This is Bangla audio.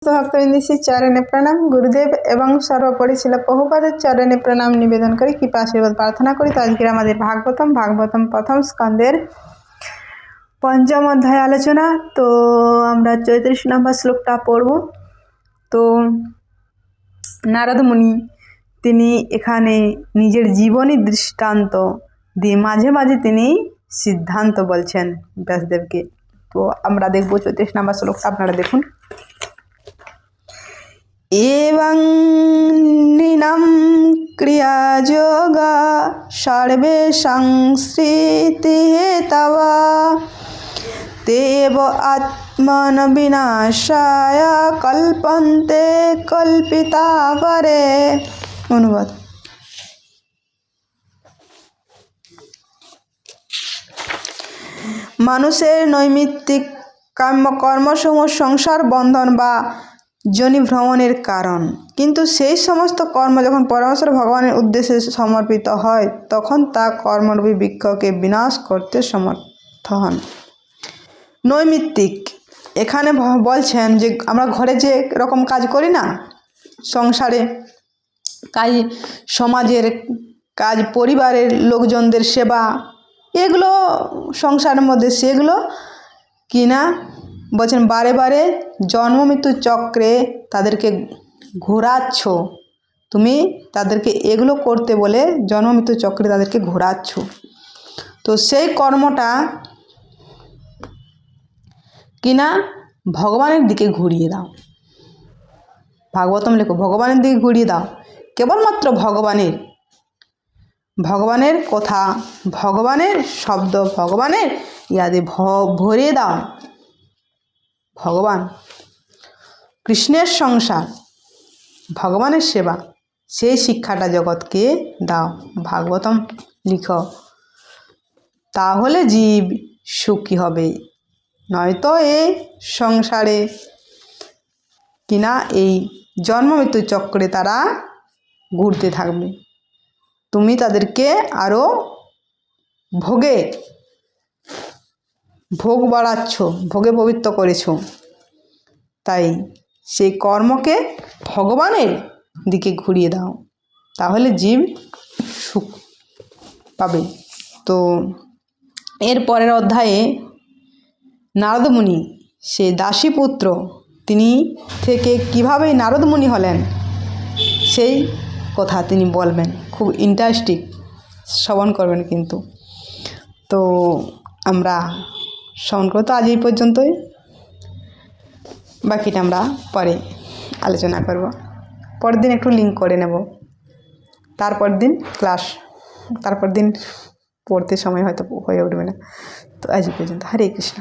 ভক্তবৃন্দ শ্রী চরণে প্রণাম। গুরুদেব এবং সর্বোপরি ছিল প্রভুপাদের চরণে প্রণাম নিবেদন করি, কৃপা আশীর্বাদ প্রার্থনা করি। তো আজকের আমাদের ভাগবতম প্রথম স্কন্ধের পঞ্চম অধ্যায় আলোচনা। তো আমরা 34 নম্বর শ্লোকটা পড়ব। তো নারদ মুনি তিনি এখানে নিজের জীবনী দৃষ্টান্ত দিয়ে মাঝে মাঝে তিনি সিদ্ধান্ত বলছেন ব্যাসদেবকে। তো আমরা দেখব 34 নম্বর শ্লোকটা, আপনারা দেখুন। एवं निनं क्रियायोगा सर्वेषां श्रुतिहेतवा तेव आत्मनविनाशाय कल्पन्ते कल्पिता परे। অনুবাদ। মানুষের নৈমিত্তিক কর্মসমূহ সংসার বন্ধন বা যোনি ভ্রমণের কারণ, কিন্তু সেই সমস্ত কর্ম যখন পরমেশ্বর ভগবানের উদ্দেশ্যে সমর্পিত হয় তখন তা কর্মরূপী বৃক্ষকে বিনাশ করতে সমর্থ হন। নৈমিত্তিক এখানে বলছেন যে আমরা ঘরে যে রকম কাজ করি না, সংসারে কাজ, সমাজের কাজ, পরিবারের লোকজনদের সেবা, এগুলো সংসারের মধ্যে, সেগুলো কিনা বলছেন বারে বারে জন্ম মৃত্যু চক্রে তাদেরকে ঘোরাচ্ছ, তুমি তাদেরকে এগুলো করতে বলে জন্ম মৃত্যু চক্রে তাদেরকে ঘোরাচ্ছ। তো সেই কর্মটা কিনা ভগবানের দিকে ঘুরিয়ে দাও। ভাগবতম লেখো, ভগবানের দিকে ঘুরিয়ে দাও। কেবলমাত্র ভগবানের কথা, ভগবানের শব্দ, ভগবানের ইয়াদে ভরিয়ে দাও। ভগবান কৃষ্ণের সংসার, ভগবানের সেবা, সেই শিক্ষাটা জগৎকে দাও। ভাগবতম লিখো, তাহলে জীব সুখী হবে, নয়তো এই সংসারে কিনা এই জন্ম মৃত্যু চক্রে তারা ঘুরতে থাকবে। তুমি তাদেরকে আরও ভোগ বাড়াচ্ছ, ভোগে পবিত্র করেছ। তাই সেই কর্মকে ভগবানের দিকে ঘুরিয়ে দাও, তাহলে জীব সুখ পাবে। তো এর পরের অধ্যায়ে নারদ মুনি, সে দাসীপুত্র, তিনি থেকে কীভাবে নারদ মুনি হলেন সেই কথা তিনি বলবেন। খুব ইন্টারেস্টিং, শ্রবণ করবেন কিন্তু। তো আমরা শ্রবণ করব। তো আজ এই পর্যন্তই, বাকিটা আমরা পরে আলোচনা করব। পরের দিন একটু লিঙ্ক করে নেব, তারপর দিন ক্লাস, তারপর দিন পড়তে সময় হয়তো হয়ে উঠবে না। তো আজ এই পর্যন্ত। হরে কৃষ্ণ।